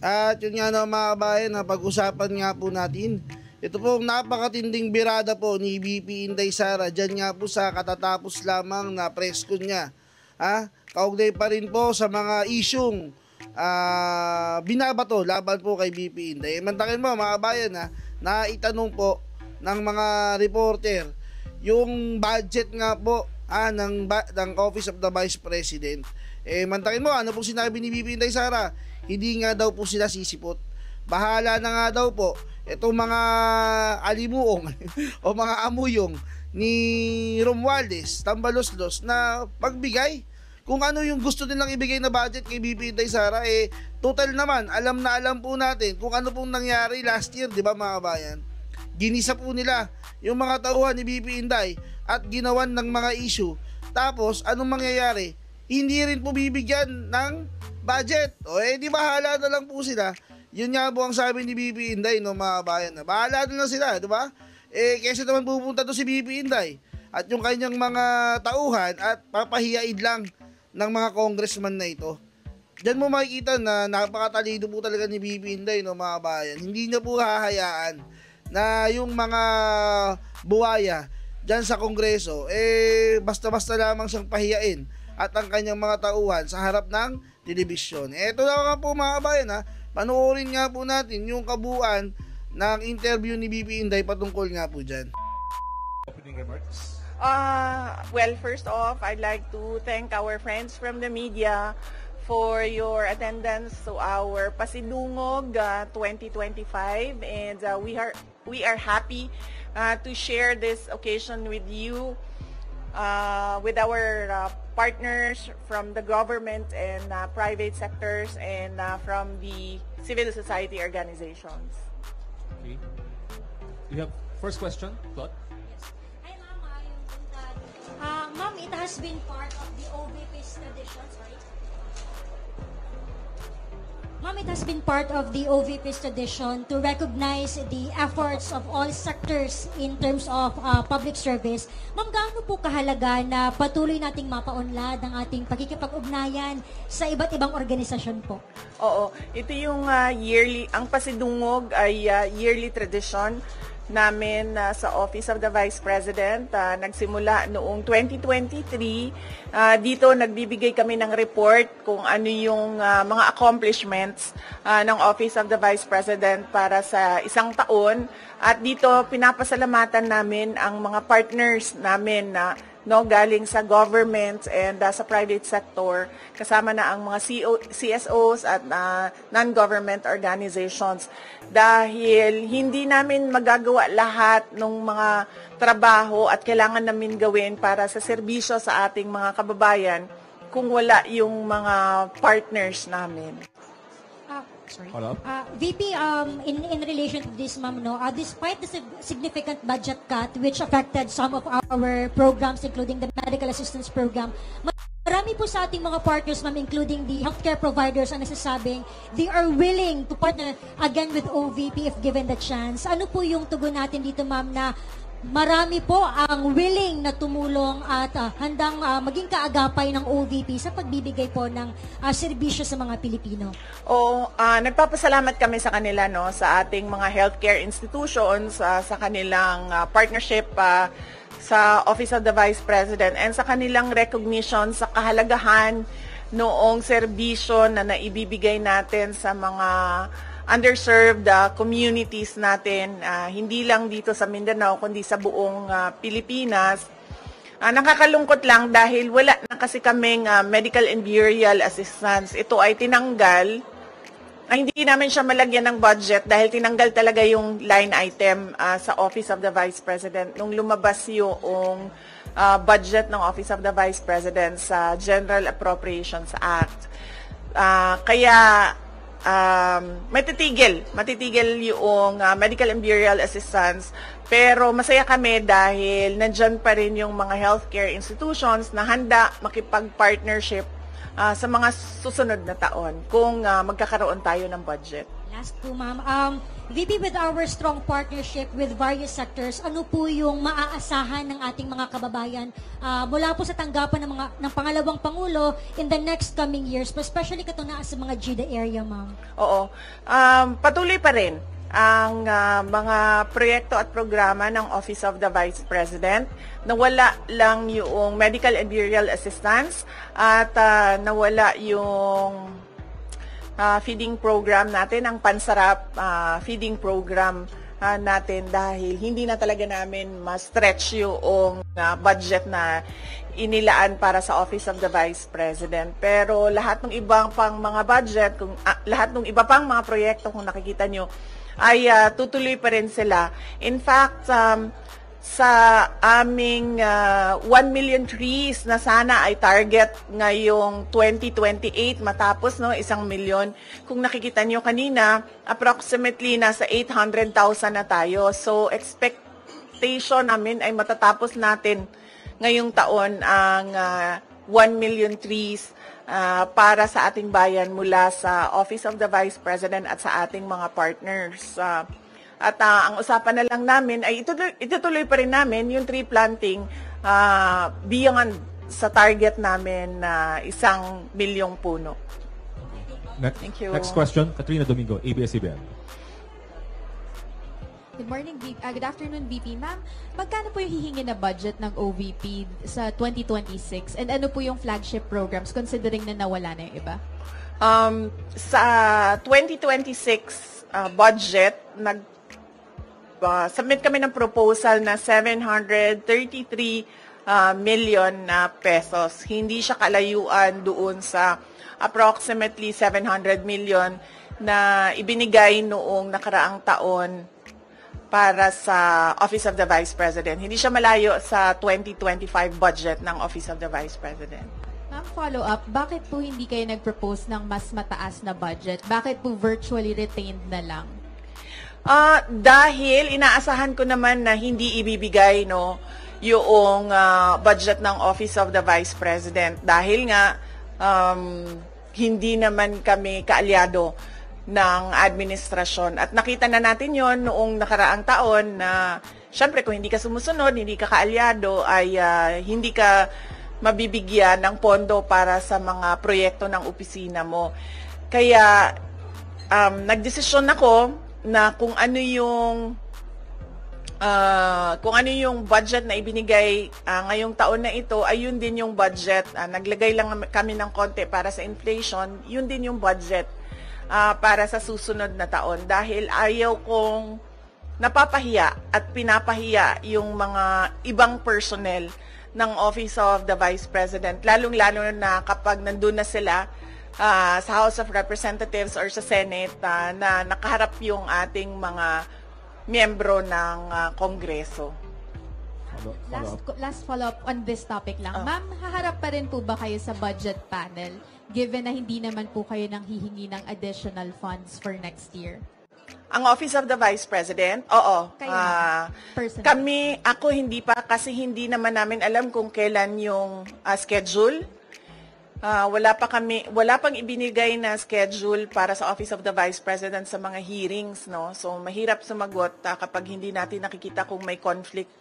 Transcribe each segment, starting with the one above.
At yun nga na mga kabayan, na pag-usapan nga po natin. Ito po napakatinding birada po ni VP Inday Sara dyan nga po sa katatapos lamang na press con niya. Kaugnay pa rin po sa mga isyong binabato laban po kay VP Inday. Mantakin mo mga kabayan, na itanong po ng mga reporter yung budget nga po ng Office of the Vice President. Mantakin mo, ano po sinabi ni VP Inday Sara? Hindi nga daw po sila sisipot. Bahala na nga daw po itong mga alimuong o mga amuyong ni Romualdez, Tambaloslos na pagbigay kung ano yung gusto nilang ibigay na budget kay VP Inday Sara. Total naman, alam na alam po natin kung ano pong nangyari last year, di ba mga kabayan? Ginisa po nila yung mga tauhan ni VP Inday at ginawan ng mga issue. Tapos, anong mangyayari? Hindi rin po bibigyan ng budget. Di bahala na lang po sila. Yun nga po ang sabi ni VP Inday, no, mga kabayan, na bahala na lang sila, di ba? Kesa naman pupunta to si VP Inday at yung kanyang mga tauhan at papahiyaid lang ng mga congressman na ito. Diyan mo makikita na napakatalino po talaga ni VP Inday, no, mga kabayan. Hindi niya po hahayaan na yung mga buwaya dyan sa kongreso, basta-basta lamang siyang pahiyain at ang kanyang mga tauhan sa harap ng telebisyon. Ito na nga po mga kabayan, panoorin nga po natin yung kabuuan ng interview ni VP Inday patungkol nga po dyan. Opening remarks? Well, first off, I'd like to thank our friends from the media for your attendance to our Pasidungog 2025, and we are happy to share this occasion with you, with our partners from the government and private sectors and from the civil society organizations. Okay. You have first question, Claude? Yes. Hi, Ma'am. Ma'am, it has been part of the OVP's tradition, sorry. Ma'am, it has been part of the OVP's tradition to recognize the efforts of all sectors in terms of public service. Ma'am, gaano po kahalaga na patuloy nating mapaunlad ang ating pagkikipag-ugnayan sa iba't ibang organisasyon po? Oo, ito yung yearly, ang Pasidungog ay yearly tradition namin sa Office of the Vice President. Nagsimula noong 2023. Dito nagbibigay kami ng report kung ano yung mga accomplishments ng Office of the Vice President para sa isang taon. At dito pinapasalamatan namin ang mga partners namin na galing sa government and sa private sector, kasama na ang mga CSOs at non-government organizations. Dahil hindi namin magagawa lahat ng mga trabaho at kailangan namin gawin para sa serbisyo sa ating mga kababayan kung wala yung mga partners namin. Sorry. VP, in relation to this, ma'am, despite the significant budget cut which affected some of our programs, including the medical assistance program, marami po sa ating mga partners, ma'am, including the healthcare providers, ang nasasabing they are willing to partner again with OVP if given the chance. Ano po yung tugon natin dito, ma'am, na marami po ang willing na tumulong at handang maging kaagapay ng OVP sa pagbibigay po ng serbisyo sa mga Pilipino? Nagpapasalamat kami sa kanila, sa ating mga healthcare institutions, sa kanilang partnership sa Office of the Vice President and sa kanilang recognition sa kahalagahan noong serbisyo na naibibigay natin sa mga underserved communities natin, hindi lang dito sa Mindanao kundi sa buong Pilipinas. Nakakalungkot lang dahil wala na kasi kaming medical and burial assistance. Ito ay tinanggal. Hindi namin siya malagyan ng budget dahil tinanggal talaga yung line item sa Office of the Vice President nung lumabas yung budget ng Office of the Vice President sa General Appropriations Act. Kaya matitigil yung medical and burial assistance, pero masaya kami dahil nandyan pa rin yung mga healthcare institutions na handa makipag-partnership sa mga susunod na taon kung magkakaroon tayo ng budget. Last po, ma'am. VP, with our strong partnership with various sectors, ano po yung maaasahan ng ating mga kababayan mula po sa tanggapan ng pangalawang Pangulo in the next coming years, especially katuna sa mga GIDA area, ma'am? Oo. Patuloy pa rin ang mga proyekto at programa ng Office of the Vice President. Nawala lang yung medical and burial assistance at nawala yung feeding program natin, ang Pansarap feeding program natin dahil hindi na talaga namin ma-stretch yung budget na inilaan para sa Office of the Vice President. Pero lahat ng ibang pang mga budget, lahat ng iba pang mga proyekto kung nakikita nyo, ay tutuloy pa rin sila. In fact, sa aming 1 million trees na sana ay target ngayong 2028 matapos 1 million. Kung nakikita nyo kanina, approximately nasa 800,000 na tayo. So expectation namin ay matatapos natin ngayong taon ang 1 million trees para sa ating bayan mula sa Office of the Vice President at sa ating mga partners. At ang usapan na lang namin ay itutuloy pa rin namin yung tree planting beyond sa target namin na 1 milyong puno. Next, Thank you. Next question, Katrina Domingo, ABS-CBN. Good morning, good afternoon, VP. Ma'am, magkano po yung hihingi na budget ng OVP sa 2026? And ano po yung flagship programs considering na nawala na yung iba? Sa 2026 budget, submit kami ng proposal na 733 million na pesos. Hindi siya kalayuan doon sa approximately 700 million na ibinigay noong nakaraang taon para sa Office of the Vice President. Hindi siya malayo sa 2025 budget ng Office of the Vice President. Ma'am, follow-up, bakit po hindi kayo nag-propose ng mas mataas na budget? Bakit po virtually retained na lang? Dahil inaasahan ko naman na hindi ibibigay yung budget ng Office of the Vice President dahil nga hindi naman kami kaalyado ng administrasyon. At nakita na natin yon noong nakaraang taon na syempre kung hindi ka sumusunod, hindi ka kaalyado, ay hindi ka mabibigyan ng pondo para sa mga proyekto ng opisina mo. Kaya nagdesisyon ako na kung ano yung budget na ibinigay ngayong taon na ito ay yun din yung budget. Naglagay lang kami ng konti para sa inflation, yun din yung budget para sa susunod na taon dahil ayaw kong napapahiya at pinapahiya yung mga ibang personnel ng Office of the Vice President, lalong-lalo na kapag nandun na sila sa House of Representatives or sa Senate na nakaharap yung ating mga miyembro ng Kongreso. Last follow-up on this topic lang. Ma'am, haharap pa rin po ba kayo sa budget panel given na hindi naman po kayo nang hihingi ng additional funds for next year? Ang Office of the Vice President? Oo. Ako hindi pa kasi hindi naman namin alam kung kailan yung schedule. Wala pang ibinigay na schedule para sa Office of the Vice President sa mga hearings, no? So mahirap sumagot kapag hindi natin nakikita kung may conflict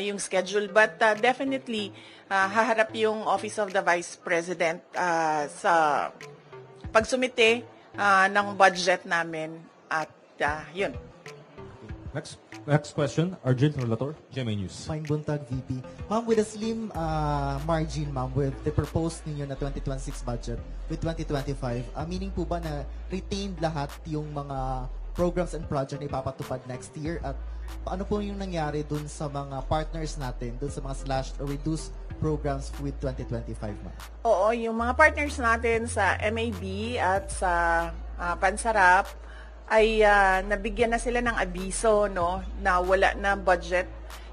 yung schedule, but definitely haharap yung Office of the Vice President sa pagsumite ng budget namin at yun. Next question, Arjun Relator, GMA News. Fine Buntag, VP. Ma'am, with a slim margin, ma'am, with the proposed ninyo na 2026 budget with 2025, meaning po ba na retained lahat yung mga programs and project na ipapatupad next year? At paano po yung nangyari dun sa mga partners natin, dun sa mga slashed or reduced programs with 2025, ma'am? Oo, yung mga partners natin sa MAB at sa Pansarap, ay nabigyan na sila ng abiso na wala na budget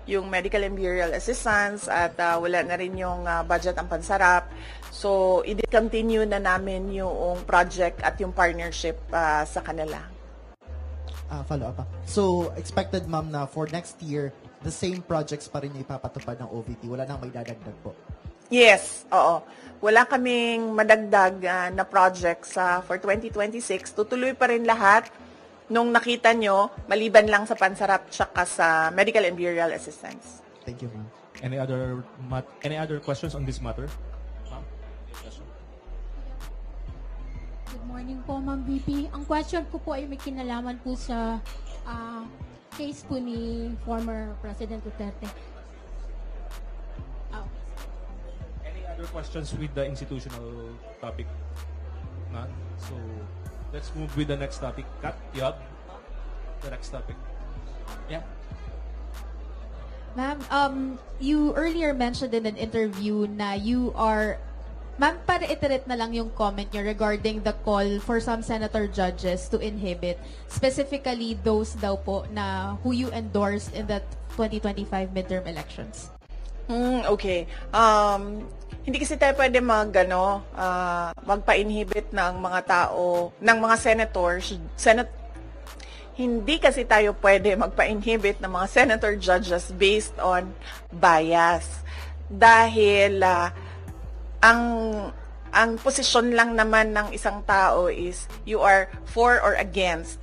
yung medical and burial assistance at wala na rin yung budget ang Pansarap. So, i-continue na namin yung project at yung partnership sa kanila. Follow up. So, expected, ma'am, na for next year, the same projects pa rin yung ipapatupad ng OVP. Wala nang may dadagdag po. Yes, oo. Wala kaming madagdag na projects for 2026. Tutuloy pa rin lahat nung nakita nyo, maliban lang sa pansarap tsaka sa medical and burial assistance. Thank you, ma'am. Any other questions on this matter? Ma'am? Any question? Good morning po, Ma'am VP. Ang question ko po ay may kinalaman po sa case po ni former President Duterte. Any other questions with the institutional topic? None? So, let's move with the next topic. Kat, you have the next topic. Yeah. Ma'am, you earlier mentioned in an interview na you are, ma'am, para iterate na lang yung comment nyo regarding the call for some senator judges to inhibit, specifically those daw po na who you endorsed in the 2025 midterm elections. Okay. Hindi kasi tayo pwede magpa-inhibit ng mga tao, ng mga senators, hindi kasi tayo pwede magpa-inhibit ng mga senator judges based on bias. Dahil ang posisyon lang naman ng isang tao is you are for or against.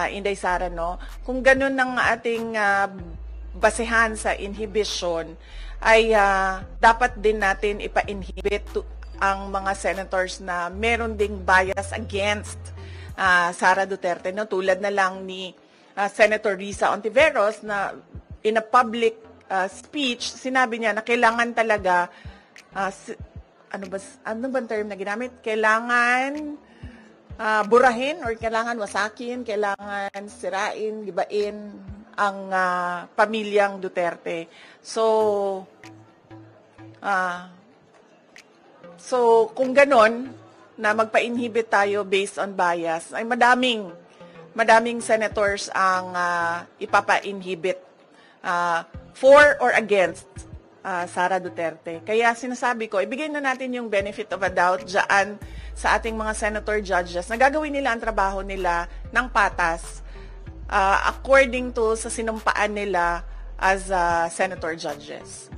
Inday Sara, no? Kung ganun ang ating basehan sa inhibition, ay dapat din natin ipa-inhibit ang mga senators na meron ding bias against Sara Duterte, no? Tulad na lang ni Senator Risa Ontiveros na in a public speech, sinabi niya na kailangan talaga, ano ba term na ginamit? Kailangan burahin or kailangan wasakin, kailangan sirain, gibain ang pamilyang Duterte. So kung ganon, na magpa-inhibit tayo based on bias, ay madaming senators ang ipapa-inhibit for or against Sara Duterte. Kaya sinasabi ko, ibigay na natin yung benefit of a doubt dyan sa ating mga senator judges na gagawin nila ang trabaho nila ng patas according to sa sinumpaan nila as senator judges.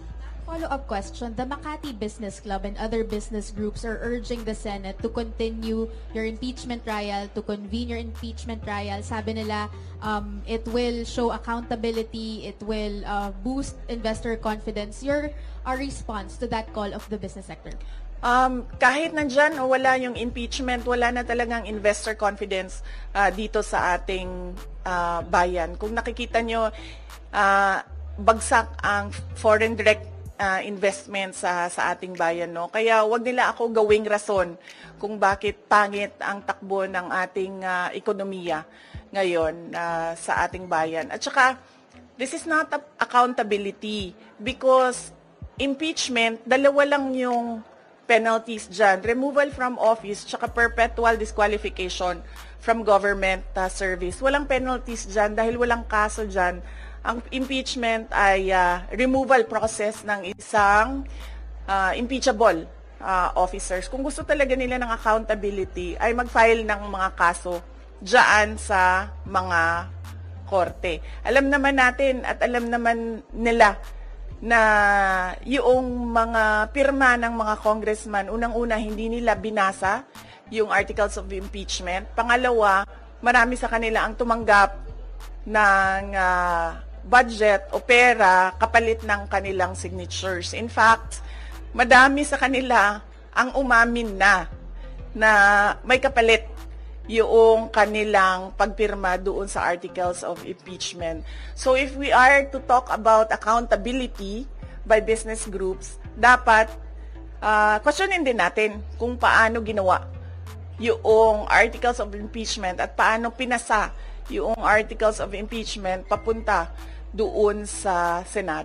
Follow-up question, the Makati Business Club and other business groups are urging the Senate to continue your impeachment trial, to convene your impeachment trial. Sabi nila, it will show accountability, it will boost investor confidence. Your response to that call of the business sector? Kahit nandyan o wala yung impeachment, wala na talagang investor confidence dito sa ating bayan. Kung nakikita nyo, bagsak ang foreign direct investment sa ating bayan, no? Kaya wag nila ako gawing rason kung bakit pangit ang takbo ng ating ekonomiya ngayon sa ating bayan. At saka, this is not accountability because impeachment, dalawa lang yung penalties dyan. Removal from office, tsaka perpetual disqualification from government service. Walang penalties dyan dahil walang kaso dyan. Ang impeachment ay removal process ng isang impeachable officers. Kung gusto talaga nila ng accountability, ay mag-file ng mga kaso dyan sa mga korte. Alam naman natin at alam naman nila na yung mga pirma ng mga congressman, unang-una, hindi nila binasa yung articles of impeachment. Pangalawa, marami sa kanila ang tumanggap ng budget o pera kapalit ng kanilang signatures. In fact, madami sa kanila ang umamin na may kapalit yung kanilang pagpirma doon sa articles of impeachment. So if we are to talk about accountability by business groups, dapat questionin din natin kung paano ginawa yung articles of impeachment at paano pinasa yung articles of impeachment papunta doon sa Senado.